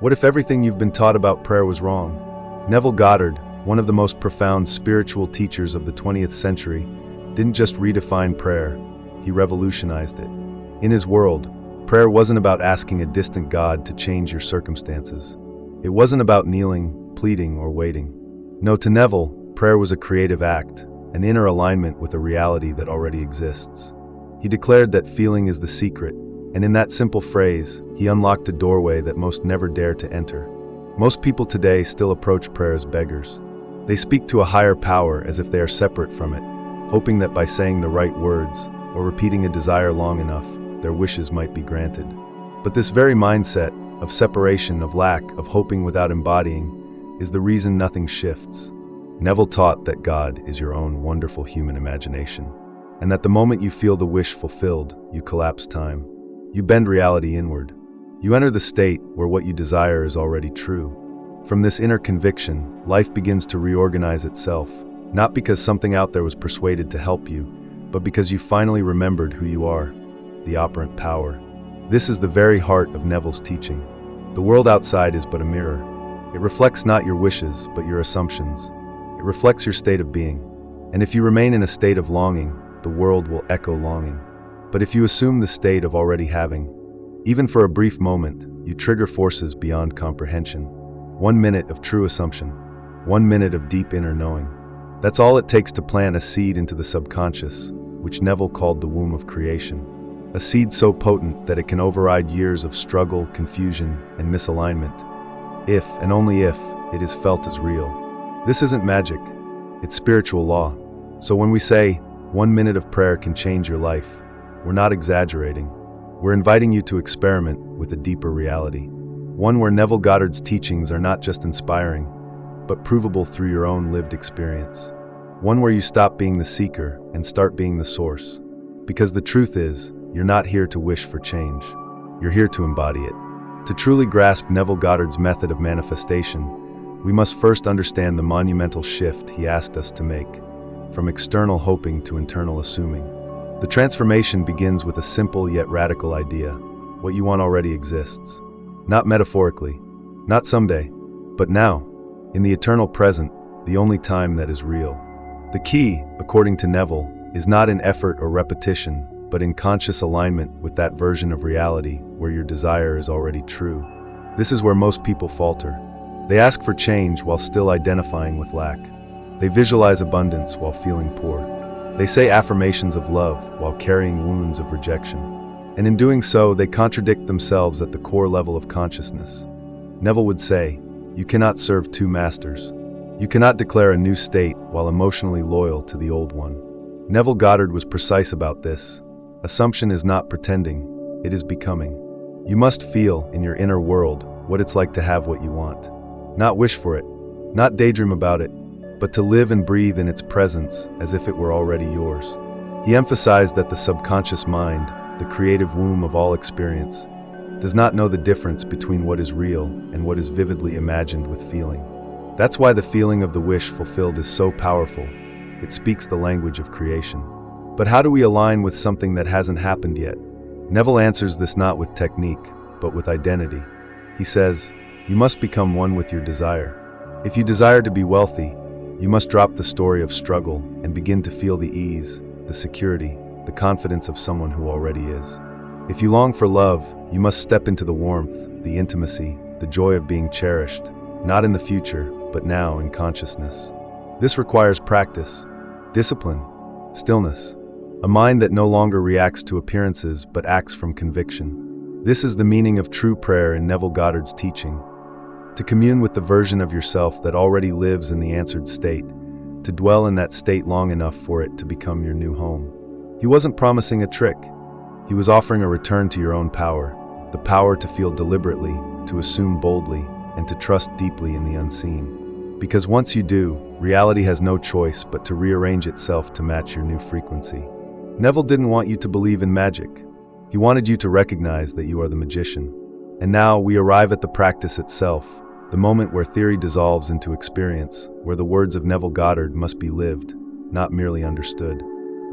What if everything you've been taught about prayer was wrong? Neville Goddard, one of the most profound spiritual teachers of the 20th century, didn't just redefine prayer, he revolutionized it. In his world, prayer wasn't about asking a distant God to change your circumstances. It wasn't about kneeling, pleading, or waiting. No, to Neville, prayer was a creative act, an inner alignment with a reality that already exists. He declared that feeling is the secret, and in that simple phrase, he unlocked a doorway that most never dare to enter. Most people today still approach prayer as beggars. They speak to a higher power as if they are separate from it, hoping that by saying the right words, or repeating a desire long enough, their wishes might be granted. But this very mindset, of separation, of lack, of hoping without embodying, is the reason nothing shifts. Neville taught that God is your own wonderful human imagination, and that the moment you feel the wish fulfilled, you collapse time. You bend reality inward. You enter the state where what you desire is already true. From this inner conviction, life begins to reorganize itself, not because something out there was persuaded to help you, but because you finally remembered who you are, the operant power. This is the very heart of Neville's teaching. The world outside is but a mirror. It reflects not your wishes, but your assumptions. It reflects your state of being. And if you remain in a state of longing, the world will echo longing. But if you assume the state of already having, even for a brief moment, you trigger forces beyond comprehension. 1 minute of true assumption, 1 minute of deep inner knowing. That's all it takes to plant a seed into the subconscious, which Neville called the womb of creation. A seed so potent that it can override years of struggle, confusion, and misalignment, if, and only if, it is felt as real. This isn't magic, it's spiritual law. So when we say, 1 minute of prayer can change your life, we're not exaggerating. We're inviting you to experiment with a deeper reality. One where Neville Goddard's teachings are not just inspiring, but provable through your own lived experience. One where you stop being the seeker and start being the source. Because the truth is, you're not here to wish for change. You're here to embody it. To truly grasp Neville Goddard's method of manifestation, we must first understand the monumental shift he asked us to make, from external hoping to internal assuming. The transformation begins with a simple yet radical idea. What you want already exists. Not metaphorically, not someday, but now, in the eternal present, the only time that is real. The key, according to Neville, is not in effort or repetition, but in conscious alignment with that version of reality where your desire is already true. This is where most people falter. They ask for change while still identifying with lack. They visualize abundance while feeling poor. They say affirmations of love while carrying wounds of rejection. And in doing so, they contradict themselves at the core level of consciousness. Neville would say, you cannot serve two masters. You cannot declare a new state while emotionally loyal to the old one. Neville Goddard was precise about this. Assumption is not pretending, it is becoming. You must feel, in your inner world, what it's like to have what you want. Not wish for it, not daydream about it, but to live and breathe in its presence as if it were already yours. He emphasized that the subconscious mind, the creative womb of all experience, does not know the difference between what is real and what is vividly imagined with feeling. That's why the feeling of the wish fulfilled is so powerful. It speaks the language of creation. But how do we align with something that hasn't happened yet? Neville answers this not with technique, but with identity. He says, you must become one with your desire. If you desire to be wealthy, you must drop the story of struggle and begin to feel the ease, the security, the confidence of someone who already is. If you long for love, you must step into the warmth, the intimacy, the joy of being cherished, not in the future, but now in consciousness. This requires practice, discipline, stillness, a mind that no longer reacts to appearances but acts from conviction. This is the meaning of true prayer in Neville Goddard's teaching. To commune with the version of yourself that already lives in the answered state, to dwell in that state long enough for it to become your new home. He wasn't promising a trick. He was offering a return to your own power, the power to feel deliberately, to assume boldly, and to trust deeply in the unseen. Because once you do, reality has no choice but to rearrange itself to match your new frequency. Neville didn't want you to believe in magic. He wanted you to recognize that you are the magician. And now we arrive at the practice itself, the moment where theory dissolves into experience, where the words of Neville Goddard must be lived, not merely understood.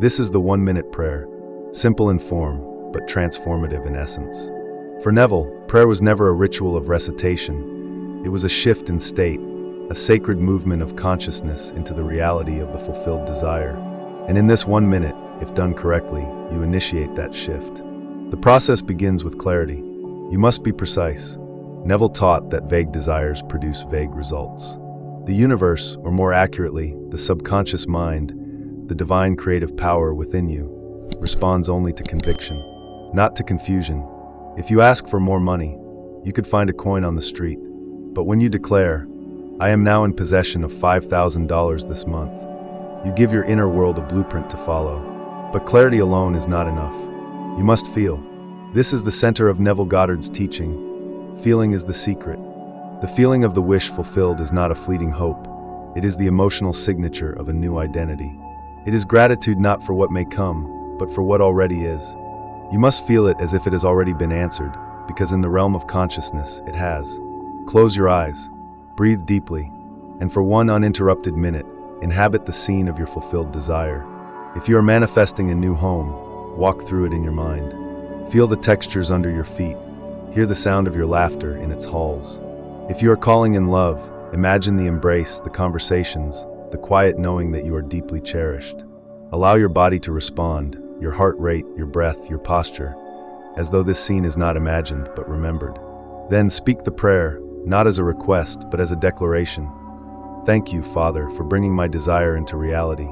This is the 1 minute prayer, simple in form, but transformative in essence. For Neville, prayer was never a ritual of recitation. It was a shift in state, a sacred movement of consciousness into the reality of the fulfilled desire. And in this 1 minute, if done correctly, you initiate that shift. The process begins with clarity. You must be precise. Neville taught that vague desires produce vague results. The universe, or more accurately, the subconscious mind, the divine creative power within you, responds only to conviction, not to confusion. If you ask for more money, you could find a coin on the street. But when you declare, "I am now in possession of $5,000 this month," you give your inner world a blueprint to follow. But clarity alone is not enough. You must feel. This is the center of Neville Goddard's teaching. Feeling is the secret. The feeling of the wish fulfilled is not a fleeting hope. It is the emotional signature of a new identity. It is gratitude not for what may come, but for what already is. You must feel it as if it has already been answered, because in the realm of consciousness, it has. Close your eyes, breathe deeply, and for 1 uninterrupted minute, inhabit the scene of your fulfilled desire. If you are manifesting a new home, walk through it in your mind. Feel the textures under your feet. Hear the sound of your laughter in its halls. If you are calling in love, imagine the embrace, the conversations, the quiet knowing that you are deeply cherished. Allow your body to respond, your heart rate, your breath, your posture, as though this scene is not imagined but remembered. Then speak the prayer, not as a request but as a declaration. Thank you, Father, for bringing my desire into reality.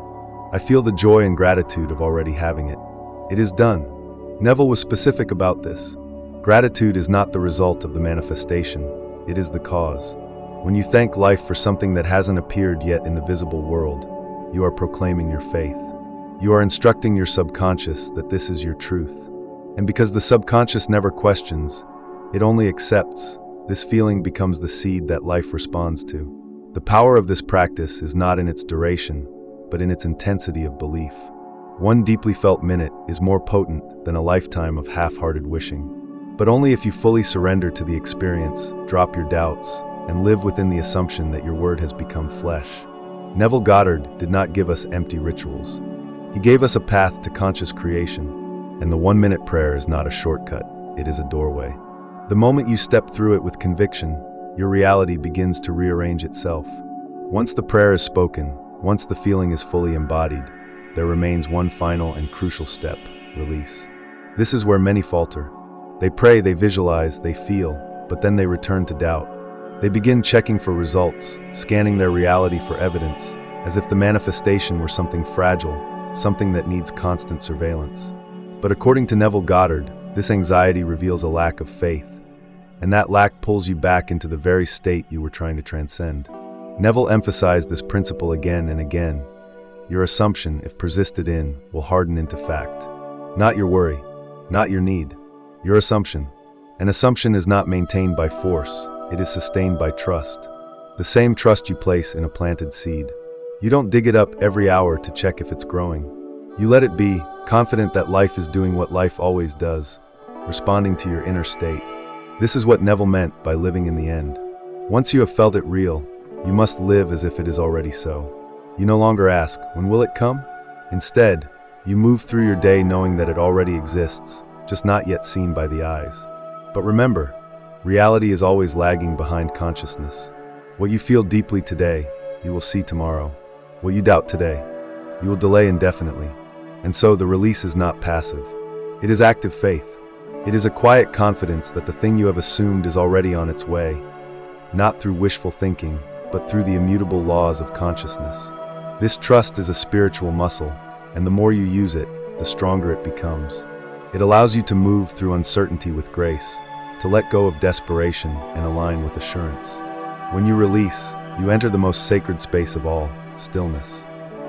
I feel the joy and gratitude of already having it. It is done. Neville was specific about this. Gratitude is not the result of the manifestation, it is the cause. When you thank life for something that hasn't appeared yet in the visible world, you are proclaiming your faith. You are instructing your subconscious that this is your truth. And because the subconscious never questions, it only accepts, this feeling becomes the seed that life responds to. The power of this practice is not in its duration, but in its intensity of belief. 1 deeply felt minute is more potent than a lifetime of half-hearted wishing. But only if you fully surrender to the experience, drop your doubts, and live within the assumption that your word has become flesh. Neville Goddard did not give us empty rituals. He gave us a path to conscious creation, and the 1-minute prayer is not a shortcut, it is a doorway. The moment you step through it with conviction, your reality begins to rearrange itself. Once the prayer is spoken, once the feeling is fully embodied, there remains one final and crucial step: release. This is where many falter. They pray, they visualize, they feel, but then they return to doubt. They begin checking for results, scanning their reality for evidence, as if the manifestation were something fragile, something that needs constant surveillance. But according to Neville Goddard, this anxiety reveals a lack of faith, and that lack pulls you back into the very state you were trying to transcend. Neville emphasized this principle again and again. Your assumption, if persisted in, will harden into fact. Not your worry, not your need, your assumption. An assumption is not maintained by force, it is sustained by trust. The same trust you place in a planted seed. You don't dig it up every hour to check if it's growing. You let it be, confident that life is doing what life always does, responding to your inner state. This is what Neville meant by living in the end. Once you have felt it real, you must live as if it is already so. You no longer ask, when will it come? Instead, you move through your day knowing that it already exists, just not yet seen by the eyes. But remember, reality is always lagging behind consciousness. What you feel deeply today, you will see tomorrow. What you doubt today, you will delay indefinitely. And so the release is not passive. It is active faith. It is a quiet confidence that the thing you have assumed is already on its way, not through wishful thinking, but through the immutable laws of consciousness. This trust is a spiritual muscle, and the more you use it, the stronger it becomes. It allows you to move through uncertainty with grace, to let go of desperation and align with assurance. When you release, you enter the most sacred space of all, stillness.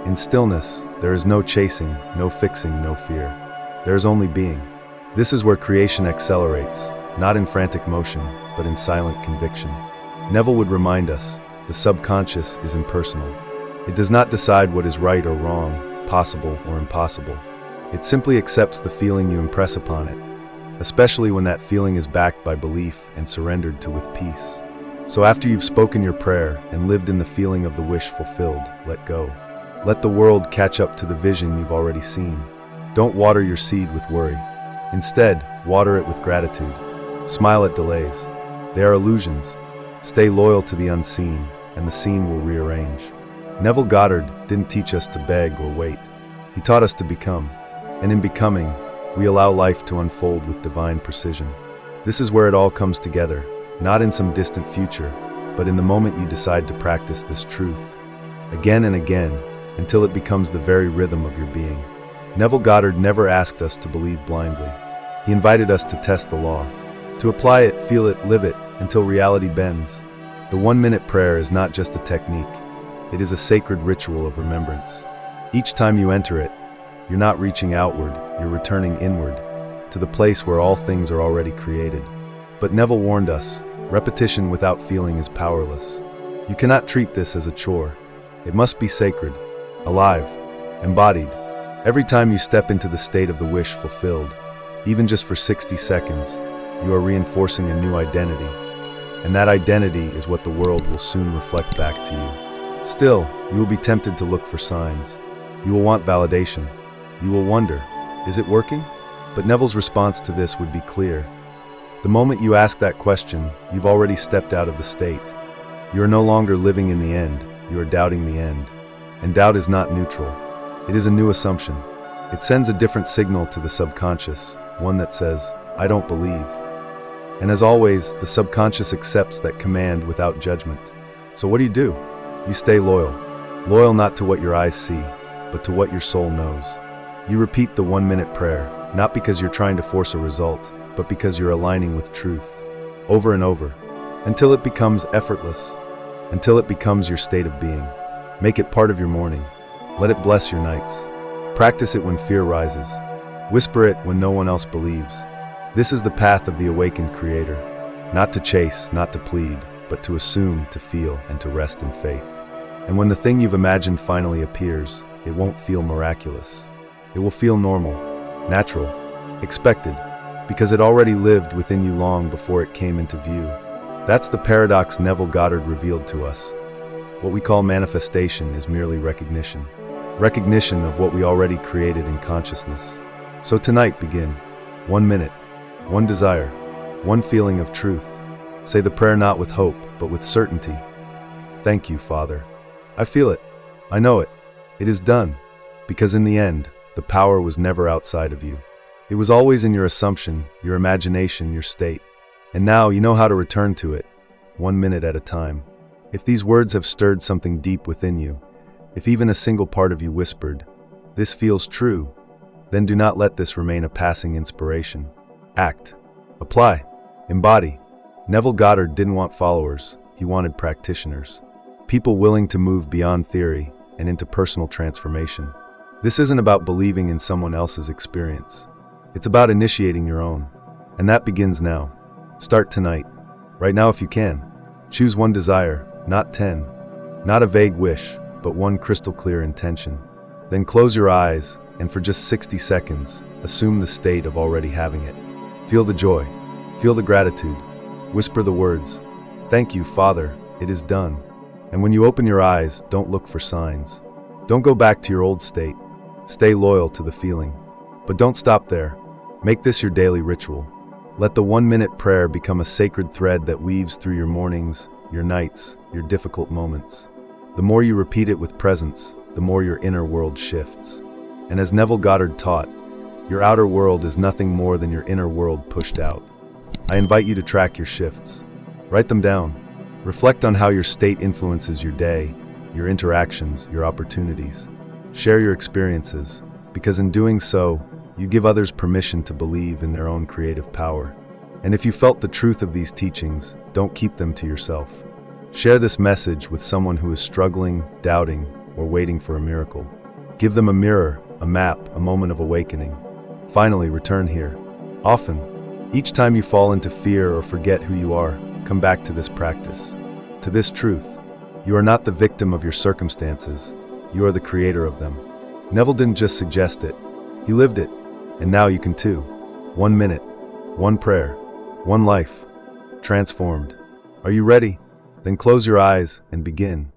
In stillness, there is no chasing, no fixing, no fear. There is only being. This is where creation accelerates, not in frantic motion, but in silent conviction. Neville would remind us, the subconscious is impersonal. It does not decide what is right or wrong, possible or impossible. It simply accepts the feeling you impress upon it, especially when that feeling is backed by belief and surrendered to with peace. So after you've spoken your prayer and lived in the feeling of the wish fulfilled, let go. Let the world catch up to the vision you've already seen. Don't water your seed with worry. Instead, water it with gratitude. Smile at delays. They are illusions. Stay loyal to the unseen, and the scene will rearrange. Neville Goddard didn't teach us to beg or wait. He taught us to become. And in becoming, we allow life to unfold with divine precision. This is where it all comes together, not in some distant future, but in the moment you decide to practice this truth. Again and again, until it becomes the very rhythm of your being. Neville Goddard never asked us to believe blindly. He invited us to test the law, to apply it, feel it, live it, until reality bends. The 1-minute prayer is not just a technique. It is a sacred ritual of remembrance. Each time you enter it, you're not reaching outward, you're returning inward, to the place where all things are already created. But Neville warned us, repetition without feeling is powerless. You cannot treat this as a chore. It must be sacred, alive, embodied. Every time you step into the state of the wish fulfilled, even just for 60 seconds, you are reinforcing a new identity. And that identity is what the world will soon reflect back to you. Still, you will be tempted to look for signs. You will want validation. You will wonder, is it working? But Neville's response to this would be clear. The moment you ask that question, you've already stepped out of the state. You are no longer living in the end, you are doubting the end. And doubt is not neutral. It is a new assumption. It sends a different signal to the subconscious, one that says, I don't believe. And as always, the subconscious accepts that command without judgment. So what do? You stay loyal. Loyal not to what your eyes see, but to what your soul knows. You repeat the 1-minute prayer, not because you're trying to force a result, but because you're aligning with truth, over and over, until it becomes effortless, until it becomes your state of being. Make it part of your morning. Let it bless your nights. Practice it when fear rises. Whisper it when no one else believes. This is the path of the awakened creator, not to chase, not to plead, but to assume, to feel, and to rest in faith. And when the thing you've imagined finally appears, it won't feel miraculous. It will feel normal, natural, expected, because it already lived within you long before it came into view. That's the paradox Neville Goddard revealed to us. What we call manifestation is merely recognition. Recognition of what we already created in consciousness. So tonight begin. 1 minute, one desire, one feeling of truth. Say the prayer not with hope, but with certainty. Thank you, Father. I feel it. I know it. It is done. Because in the end, the power was never outside of you. It was always in your assumption, your imagination, your state. And now you know how to return to it, 1 minute at a time. If these words have stirred something deep within you, if even a single part of you whispered, "This feels true," then do not let this remain a passing inspiration. Act. Apply. Embody. Neville Goddard didn't want followers, he wanted practitioners. People willing to move beyond theory and into personal transformation. This isn't about believing in someone else's experience. It's about initiating your own. And that begins now. Start tonight. Right now if you can. Choose one desire, not 10. Not a vague wish, but one crystal clear intention. Then close your eyes, and for just 60 seconds, assume the state of already having it. Feel the joy. Feel the gratitude. Whisper the words, "Thank you, Father, it is done." And when you open your eyes, don't look for signs. Don't go back to your old state. Stay loyal to the feeling. But don't stop there. Make this your daily ritual. Let the 1-minute prayer become a sacred thread that weaves through your mornings, your nights, your difficult moments. The more you repeat it with presence, the more your inner world shifts. And as Neville Goddard taught, your outer world is nothing more than your inner world pushed out. I invite you to track your shifts. Write them down. Reflect on how your state influences your day, your interactions, your opportunities. Share your experiences, because in doing so, you give others permission to believe in their own creative power. And if you felt the truth of these teachings, don't keep them to yourself. Share this message with someone who is struggling, doubting, or waiting for a miracle. Give them a mirror, a map, a moment of awakening. Finally, return here. Often. Each time you fall into fear or forget who you are, come back to this practice. To this truth. You are not the victim of your circumstances. You are the creator of them. Neville didn't just suggest it. He lived it. And now you can too. 1 minute. One prayer. One life. Transformed. Are you ready? Then close your eyes and begin.